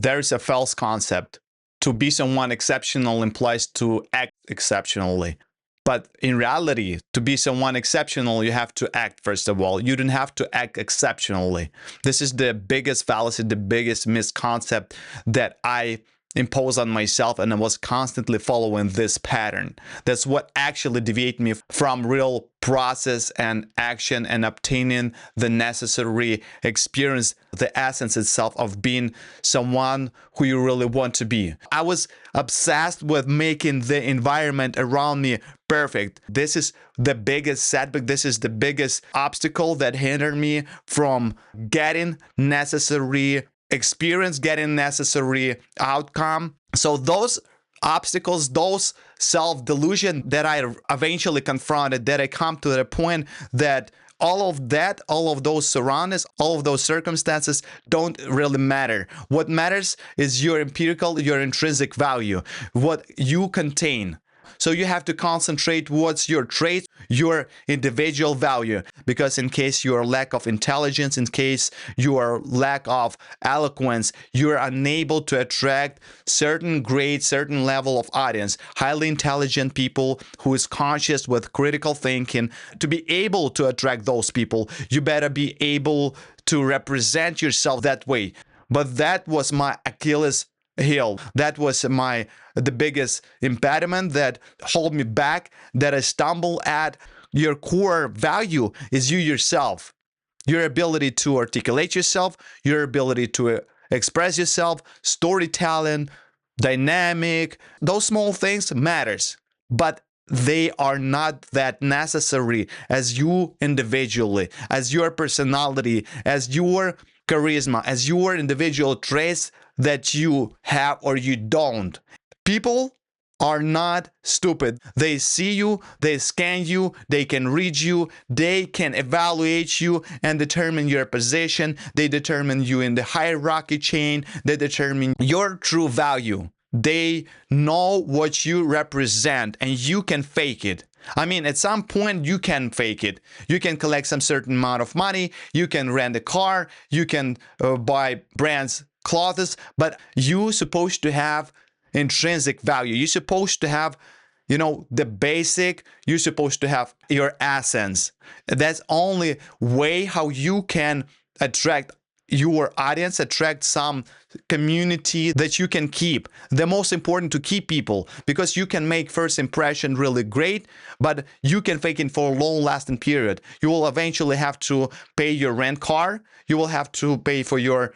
There's a false concept. To be someone exceptional implies to act exceptionally. But in reality, to be someone exceptional, you have to act, first of all. You don't have to act exceptionally. This is the biggest fallacy, the biggest misconcept that I impose on myself, and I was constantly following this pattern. That's what actually deviated me from real process and action and obtaining the necessary experience, the essence itself of being someone who you really want to be. I was obsessed with making the environment around me perfect. This is the biggest setback. This is the biggest obstacle that hindered me from getting necessary experience, getting necessary outcome. So those obstacles, those self-delusion that I eventually confronted, that I come to the point that all of those surroundings, all of those circumstances don't really matter. What matters is your empirical, your intrinsic value, what you contain. So you have to concentrate what's your trait, your individual value, because in case your lack of intelligence, in case your lack of eloquence, you're unable to attract certain grade, certain level of audience, highly intelligent people who is conscious with critical thinking. To be able to attract those people, you better be able to represent yourself that way. But that was my Achilles heel. That was the biggest impediment that hold me back, that I stumble at. Your core value is you yourself, your ability to articulate yourself, your ability to express yourself, storytelling, dynamic. Those small things matters, but they are not that necessary as you individually, as your personality, as your charisma, as your individual traits that you have or you don't. People are not stupid. They see you, they scan you, they can read you, they can evaluate you and determine your position. They determine you in the hierarchy chain. They determine your true value. They know what you represent, and you can fake it. I mean, at some point, you can fake it. You can collect some certain amount of money. You can rent a car. You can buy brands, clothes. But you're supposed to have intrinsic value. You're supposed to have, the basic. You're supposed to have your essence. That's only way how you can attract your audience, attract some community that you can keep. The most important to keep people, because you can make first impression really great, but you can fake it for a long lasting period. You will eventually have to pay your rent car. You will have to pay for your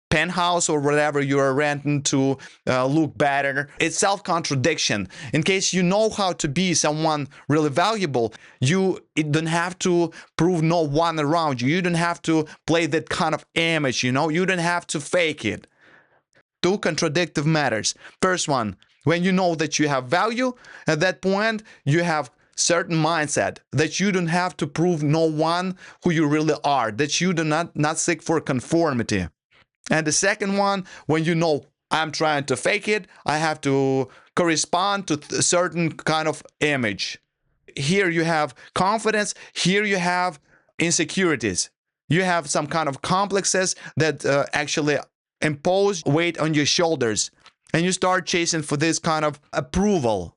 penthouse or whatever you are renting to look better. It's self-contradiction. In case you know how to be someone really valuable, you don't have to prove no one around you. You don't have to play that kind of image, you don't have to fake it. Two contradictive matters. First one, when you know that you have value, at that point you have certain mindset that you don't have to prove no one who you really are, that you do not seek for conformity. And the second one, when you know I'm trying to fake it, I have to correspond to a certain kind of image. Here you have confidence. Here you have insecurities. You have some kind of complexes that actually impose weight on your shoulders. And you start chasing for this kind of approval.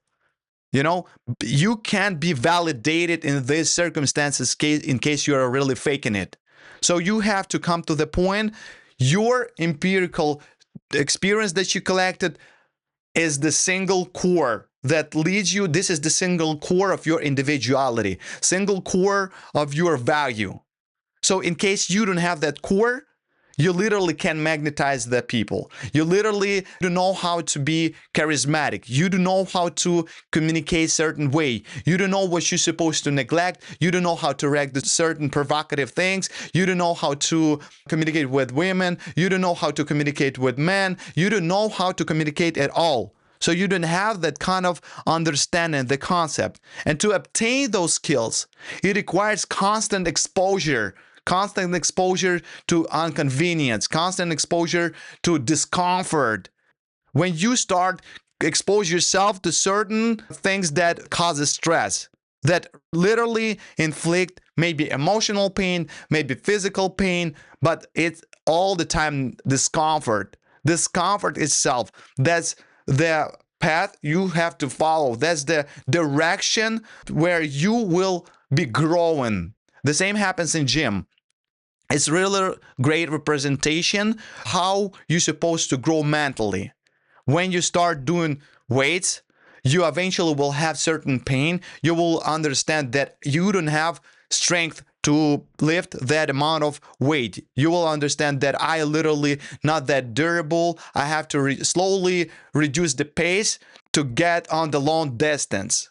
You can't be validated in these circumstances in case you are really faking it. So you have to come to the point. Your empirical experience that you collected is the single core that leads you. This is the single core of your individuality, single core of your value. So in case you don't have that core, you literally can magnetize the people. You literally don't know how to be charismatic. You don't know how to communicate certain way. You don't know what you're supposed to neglect. You don't know how to react to certain provocative things. You don't know how to communicate with women. You don't know how to communicate with men. You don't know how to communicate at all. So you don't have that kind of understanding, the concept. And to obtain those skills, it requires constant exposure to inconvenience, constant exposure to discomfort. When you start expose yourself to certain things that causes stress, that literally inflict maybe emotional pain, maybe physical pain, but it's all the time discomfort. Discomfort itself, that's the path you have to follow. That's the direction where you will be growing. The same happens in gym. It's really great representation how you're supposed to grow mentally. When you start doing weights, you eventually will have certain pain. You will understand that you don't have strength to lift that amount of weight. You will understand that I literally not that durable. I have to slowly reduce the pace to get on the long distance.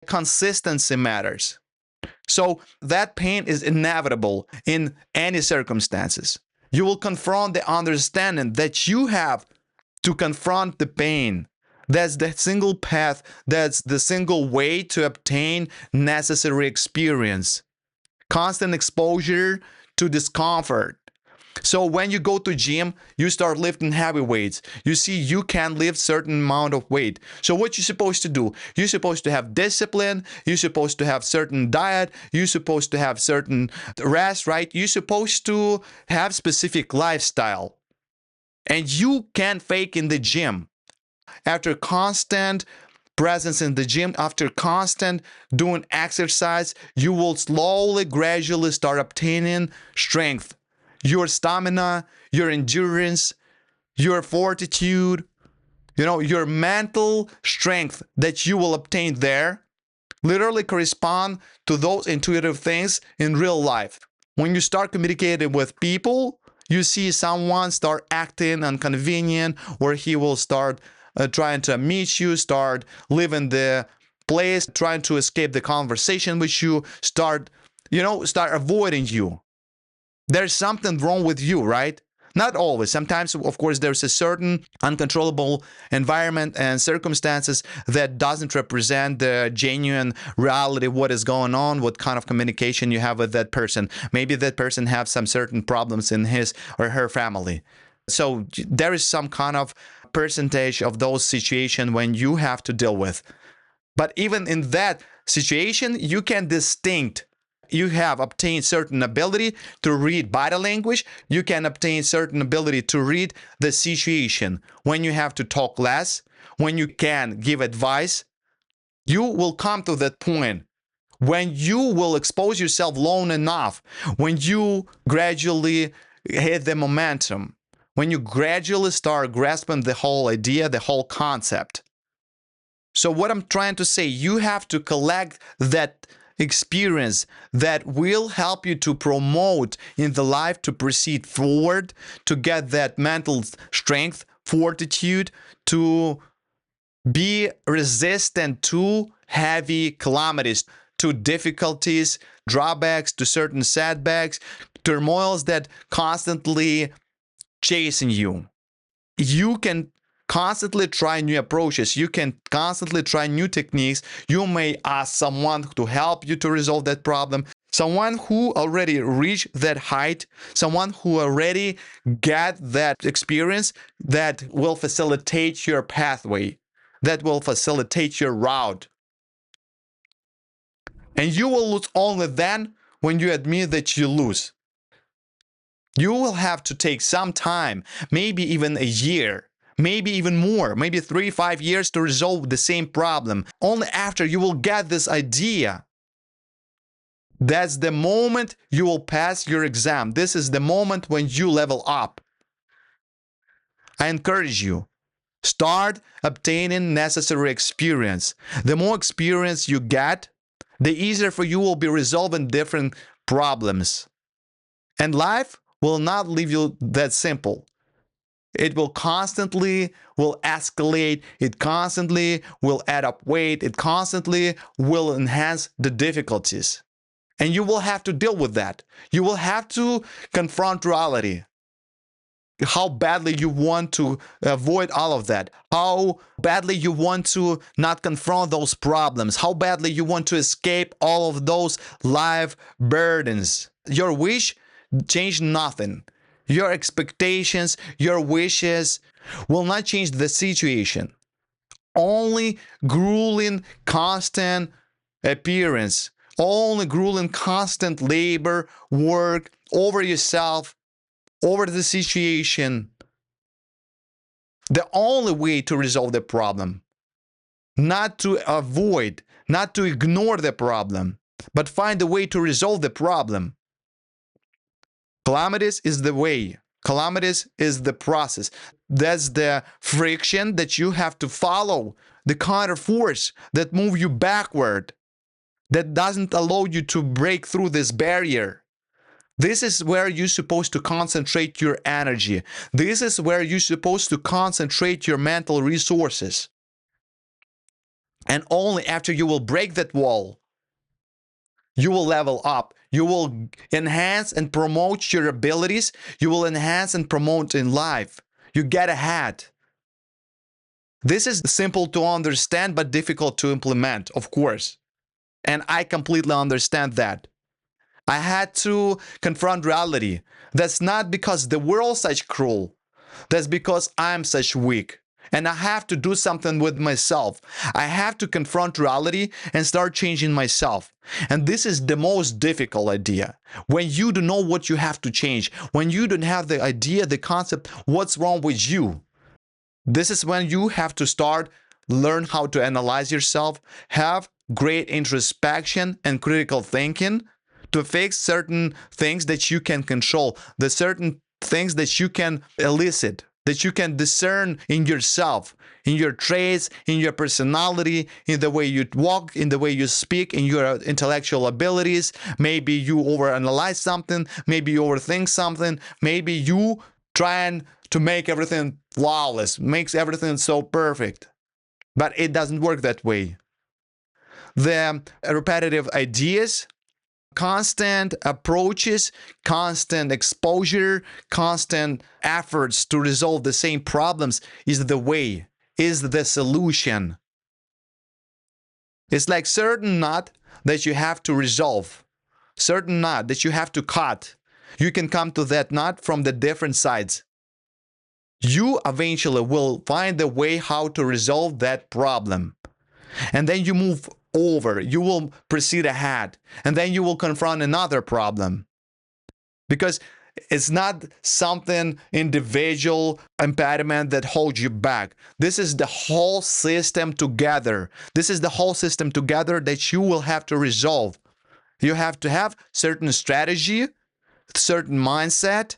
Consistency matters. So that pain is inevitable in any circumstances. You will confront the understanding that you have to confront the pain. That's the single path, that's the single way to obtain necessary experience. Constant exposure to discomfort. So when you go to gym, you start lifting heavy weights. You see you can lift certain amount of weight. So what you're supposed to do? You're supposed to have discipline. You're supposed to have certain diet. You're supposed to have certain rest, right? You're supposed to have specific lifestyle. And you can fake in the gym. After constant presence in the gym, after constant doing exercise, you will slowly, gradually start obtaining strength. Your stamina, your endurance, your fortitude, your mental strength that you will obtain there literally correspond to those intuitive things in real life. When you start communicating with people, you see someone start acting inconvenient, or he will start trying to meet you, start leaving the place, trying to escape the conversation with you, start avoiding you. There's something wrong with you, right? Not always. Sometimes, of course, there's a certain uncontrollable environment and circumstances that doesn't represent the genuine reality of what is going on, what kind of communication you have with that person. Maybe that person has some certain problems in his or her family. So there is some kind of percentage of those situations when you have to deal with. But even in that situation, you can distinct. You have obtained certain ability to read body language. You can obtain certain ability to read the situation. When you have to talk less, when you can give advice, you will come to that point when you will expose yourself long enough, when you gradually hit the momentum, when you gradually start grasping the whole idea, the whole concept. So what I'm trying to say, you have to collect that experience that will help you to promote in the life, to proceed forward, to get that mental strength, fortitude, to be resistant to heavy calamities, to difficulties, drawbacks, to certain setbacks, turmoils that constantly chasing you. You can constantly try new approaches. You can constantly try new techniques. You may ask someone to help you to resolve that problem. Someone who already reached that height, someone who already got that experience that will facilitate your pathway, that will facilitate your route. And you will lose only then when you admit that you lose. You will have to take some time, maybe even a year, maybe even more, maybe 3-5 years to resolve the same problem. Only after you will get this idea. That's the moment you will pass your exam. This is the moment when you level up. I encourage you, start obtaining necessary experience. The more experience you get, the easier for you will be resolving different problems. And life will not leave you that simple. It will constantly will escalate. It constantly will add up weight. It constantly will enhance the difficulties. And you will have to deal with that. You will have to confront reality. How badly you want to avoid all of that. How badly you want to not confront those problems. How badly you want to escape all of those life burdens. Your wish change nothing. Your expectations, your wishes will not change the situation. Only grueling, constant appearance, only grueling, constant labor, work over yourself, over the situation The only way to resolve the problem, not to avoid, not to ignore the problem, but find a way to resolve the problem. Calamities is the way. Calamities is the process. That's the friction that you have to follow, the counter force that move you backward, that doesn't allow you to break through this barrier. This is where you're supposed to concentrate your energy. This is where you're supposed to concentrate your mental resources. And only after you will break that wall, you will level up. You will enhance and promote your abilities. You will enhance and promote in life. You get ahead. This is simple to understand but difficult to implement, of course. And I completely understand that. I had to confront reality. That's not because the world's such cruel. That's because I'm such weak. And I have to do something with myself. I have to confront reality and start changing myself. And this is the most difficult idea. When you don't know what you have to change, when you don't have the idea, the concept, what's wrong with you. This is when you have to start, learn how to analyze yourself, have great introspection and critical thinking to fix certain things that you can control, the certain things that you can elicit, that you can discern in yourself, in your traits, in your personality, in the way you walk, in the way you speak, in your intellectual abilities. Maybe you overanalyze something, maybe you overthink something, maybe you trying to make everything flawless, makes everything so perfect. But it doesn't work that way. The repetitive ideas, constant approaches, constant exposure, constant efforts to resolve the same problems is the way, is the solution. It's like certain knot that you have to resolve, certain knot that you have to cut. You can come to that knot from the different sides. You eventually will find a way how to resolve that problem. And then you move over, you will proceed ahead, and then you will confront another problem. Because it's not something individual impediment that holds you back. This is the whole system together. This is the whole system together that you will have to resolve. You have to have certain strategy, certain mindset,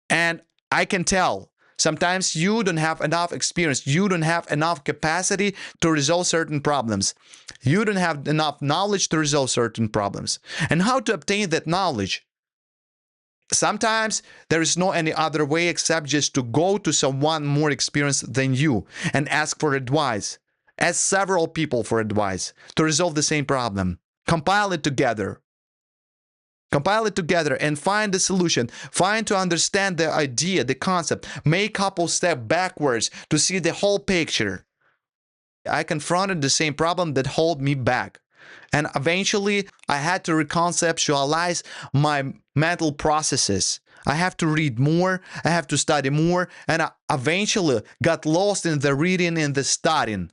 and I can tell sometimes you don't have enough experience. You don't have enough capacity to resolve certain problems. You don't have enough knowledge to resolve certain problems. And how to obtain that knowledge? Sometimes there is no any other way except just to go to someone more experienced than you and ask for advice. Ask several people for advice to resolve the same problem. Compile it together. Compile it together and find the solution. Find to understand the idea, the concept. Make a couple steps backwards to see the whole picture. I confronted the same problem that held me back. And eventually, I had to reconceptualize my mental processes. I have to read more, I have to study more, and I eventually got lost in the reading and the studying.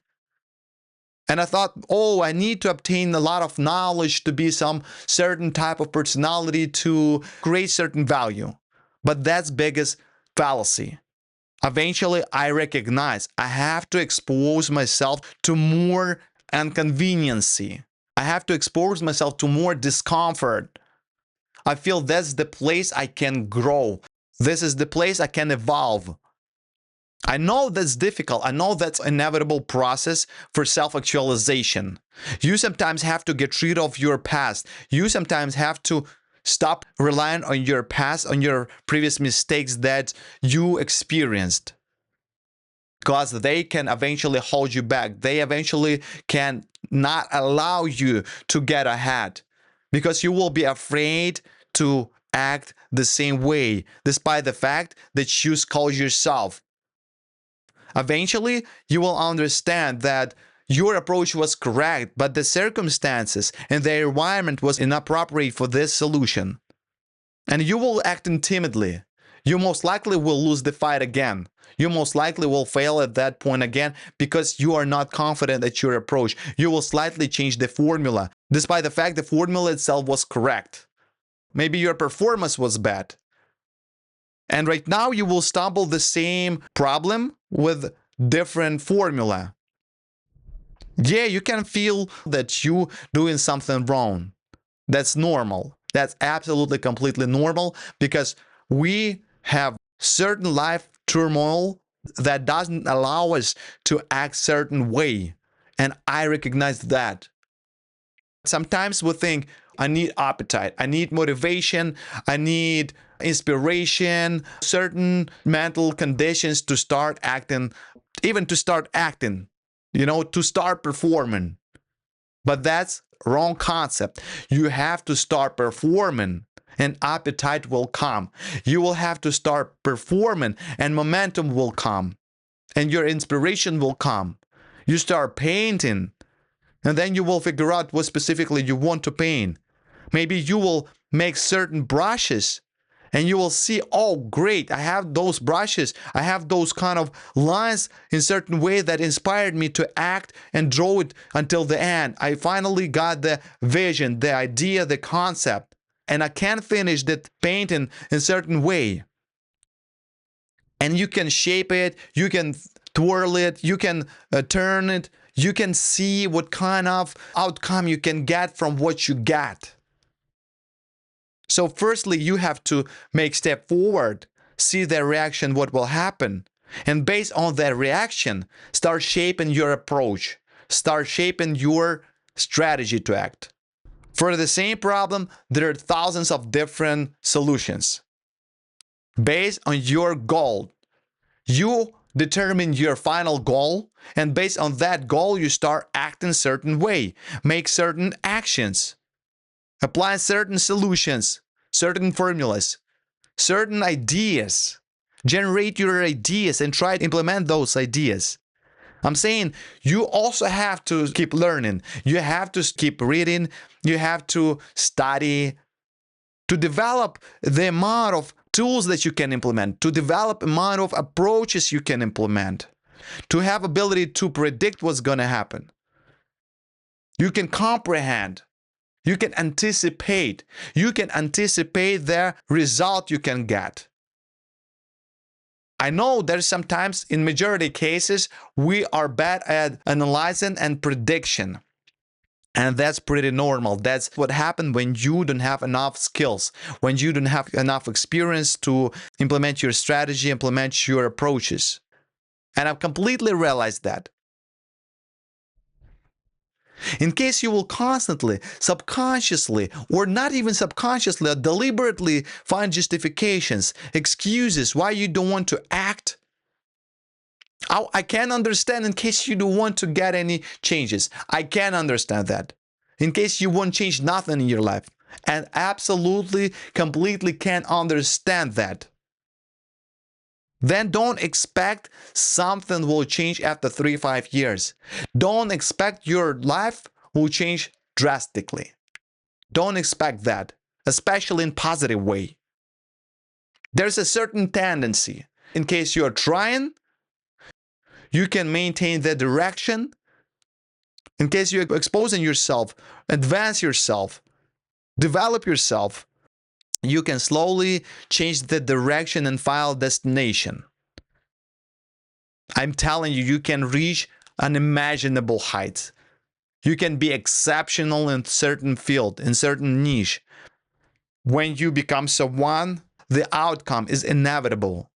And I thought, oh, I need to obtain a lot of knowledge to be some certain type of personality to create certain value. But that's biggest fallacy. Eventually, I recognize I have to expose myself to more inconveniency. I have to expose myself to more discomfort. I feel that's the place I can grow. This is the place I can evolve. I know that's difficult. I know that's an inevitable process for self-actualization. You sometimes have to get rid of your past. You sometimes have to stop relying on your past, on your previous mistakes that you experienced. Because they can eventually hold you back. They eventually can not allow you to get ahead. Because you will be afraid to act the same way, despite the fact that you call yourself. Eventually, you will understand that your approach was correct, but the circumstances and the environment was inappropriate for this solution. And you will act timidly. You most likely will lose the fight again. You most likely will fail at that point again because you are not confident at your approach. You will slightly change the formula, despite the fact the formula itself was correct. Maybe your performance was bad. And right now you will stumble the same problem with different formula. Yeah, you can feel that you doing something wrong. That's normal. That's absolutely completely normal because we have certain life turmoil that doesn't allow us to act certain way. And I recognize that. Sometimes we think, I need appetite, I need motivation, I need inspiration, certain mental conditions to start acting, even to start acting, to start performing. But that's wrong concept. You have to start performing and appetite will come. You will have to start performing and momentum will come and your inspiration will come. You start painting and then you will figure out what specifically you want to paint. Maybe you will make certain brushes and you will see, oh great, I have those brushes, I have those kind of lines in certain way that inspired me to act and draw it until the end. I finally got the vision, the idea, the concept, and I can finish that painting in a certain way. And you can shape it, you can twirl it, you can turn it, you can see what kind of outcome you can get from what you get. So firstly, you have to make step forward, see their reaction, what will happen. And based on that reaction, start shaping your approach, start shaping your strategy to act. For the same problem, there are thousands of different solutions. Based on your goal, you determine your final goal, and based on that goal, you start acting certain way, make certain actions, apply certain solutions, certain formulas, certain ideas. Generate your ideas and try to implement those ideas. I'm saying you also have to keep learning. You have to keep reading. You have to study to develop the amount of tools that you can implement, to develop amount of approaches you can implement, to have ability to predict what's going to happen. You can comprehend. You can anticipate. You can anticipate the result you can get. I know there's sometimes, in majority cases, we are bad at analyzing and prediction. And that's pretty normal. That's what happens when you don't have enough skills, when you don't have enough experience to implement your strategy, implement your approaches. And I've completely realized that. In case you will constantly, subconsciously, or not even subconsciously, or deliberately find justifications, excuses why you don't want to act, I can understand in case you don't want to get any changes. I can understand that. In case you won't change nothing in your life. And absolutely, completely can understand that. Then don't expect something will change after 3-5 years. Don't expect your life will change drastically. Don't expect that, especially in positive way. There's a certain tendency. In case you're trying, you can maintain the direction. In case you're exposing yourself, advance yourself, develop yourself, you can slowly change the direction and final destination. I'm telling you, you can reach unimaginable heights. You can be exceptional in certain field, in certain niche. When you become someone, the outcome is inevitable.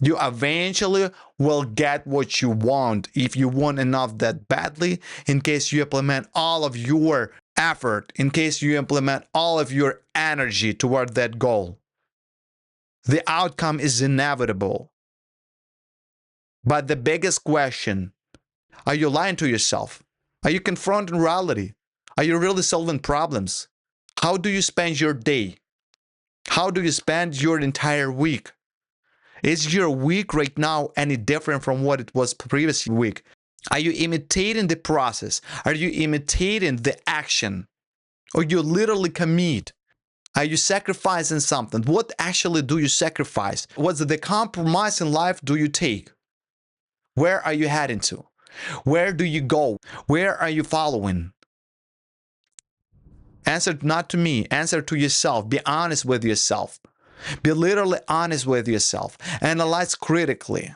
You eventually will get what you want if you want enough that badly, in case you implement all of your effort, in case you implement all of your energy toward that goal. The outcome is inevitable. But the biggest question, are you lying to yourself? Are you confronting reality? Are you really solving problems? How do you spend your day? How do you spend your entire week? Is your week right now any different from what it was previous week? Are you imitating the process? Are you imitating the action? Or you literally commit? Are you sacrificing something? What actually do you sacrifice? What's the compromise in life do you take? Where are you heading to? Where do you go? Where are you following? Answer not to me. Answer to yourself. Be honest with yourself. Be literally honest with yourself. Analyze critically.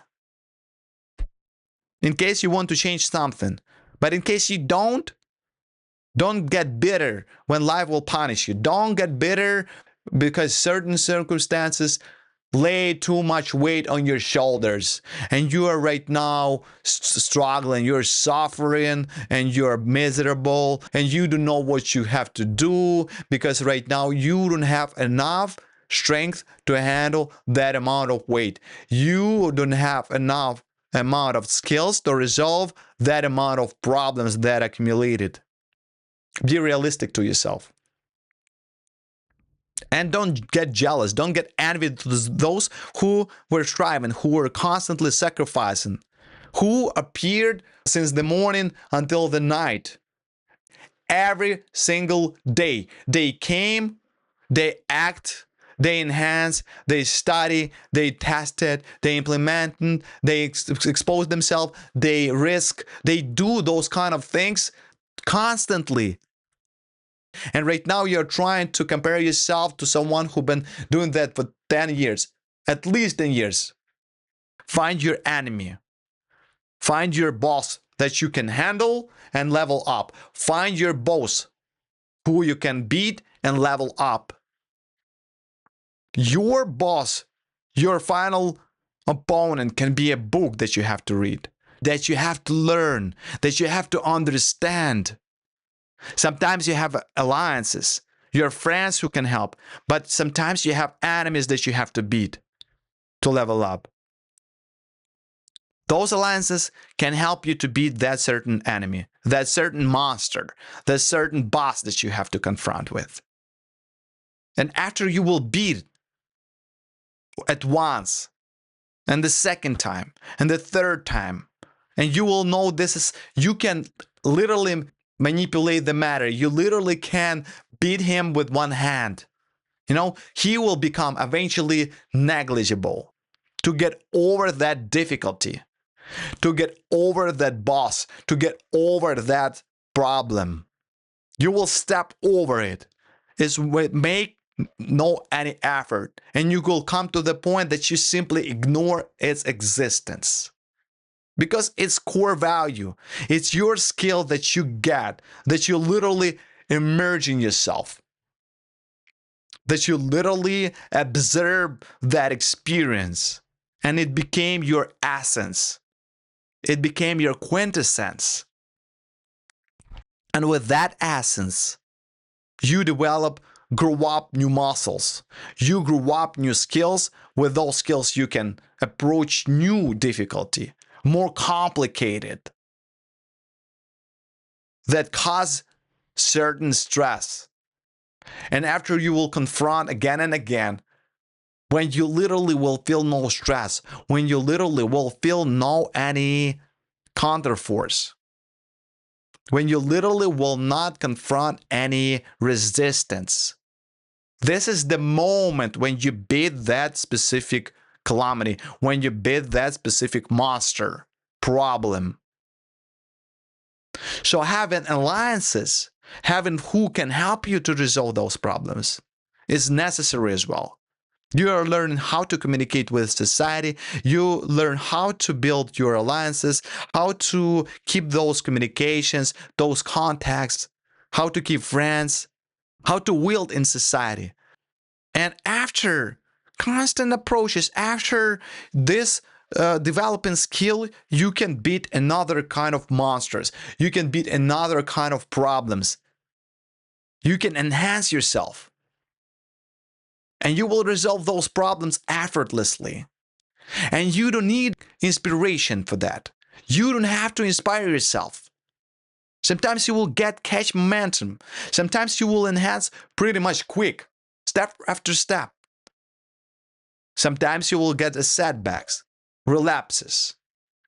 In case you want to change something. But in case you don't get bitter when life will punish you. Don't get bitter because certain circumstances lay too much weight on your shoulders and you are right now struggling, you're suffering and you're miserable and you don't know what you have to do because right now you don't have enough strength to handle that amount of weight. You don't have enough amount of skills to resolve that amount of problems that accumulated. Be realistic to yourself. And don't get jealous. Don't get envious to those who were striving, who were constantly sacrificing, who appeared since the morning until the night. Every single day. They came, they act, they enhance, they study, they tested, they implemented, they expose themselves, they risk, they do those kind of things constantly. And right now you're trying to compare yourself to someone who's been doing that for 10 years, at least 10 years. Find your enemy. Find your boss that you can handle and level up. Find your boss who you can beat and level up. Your boss, your final opponent can be a book that you have to read, that you have to learn, that you have to understand. Sometimes you have alliances, you have friends who can help, but sometimes you have enemies that you have to beat to level up. Those alliances can help you to beat that certain enemy, that certain monster, that certain boss that you have to confront with. And after you will beat at once, and the second time, and the third time, and you will know this is, you can literally manipulate the matter. You literally can beat him with one hand. You know, he will become eventually negligible. To get over that difficulty, to get over that boss, to get over that problem, you will step over it. It's make no any effort, and you will come to the point that you simply ignore its existence. Because it's core value. It's your skill that you get, that you literally immerse in yourself, that you literally observe that experience, and it became your essence. It became your quintessence. And with that essence, you grow up new muscles. You grow up new skills. With those skills, you can approach new difficulty, more complicated, that cause certain stress. And after you will confront again and again, when you literally will feel no stress, when you literally will feel no any counterforce, when you literally will not confront any resistance, this is the moment when you beat that specific calamity, when you beat that specific monster, problem. So having alliances, having who can help you to resolve those problems is necessary as well. You are learning how to communicate with society. You learn how to build your alliances, how to keep those communications, those contacts, how to keep friends, how to wield in society. And after constant approaches, after this developing skill, you can beat another kind of monsters. You can beat another kind of problems. You can enhance yourself. And you will resolve those problems effortlessly. And you don't need inspiration for that. You don't have to inspire yourself. Sometimes you will catch momentum. Sometimes you will enhance pretty much quick, step after step. Sometimes you will get setbacks, relapses.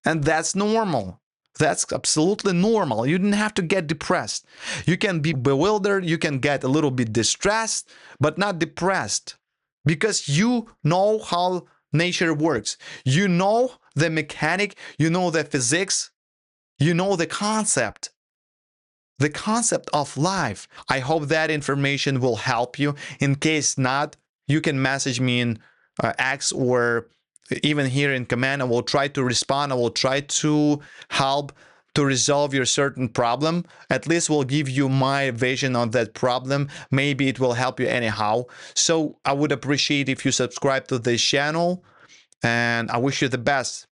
And that's normal. That's absolutely normal. You don't have to get depressed. You can be bewildered, you can get a little bit distressed, but not depressed. Because you know how nature works. You know the mechanic, you know the physics, you know the concept of life. I hope that information will help you. In case not, you can message me in X or even here in command. I will try to respond. I will try to help to resolve your certain problem. At least will give you my vision on that problem. Maybe it will help you anyhow. So I would appreciate if you subscribe to this channel, and I wish you the best.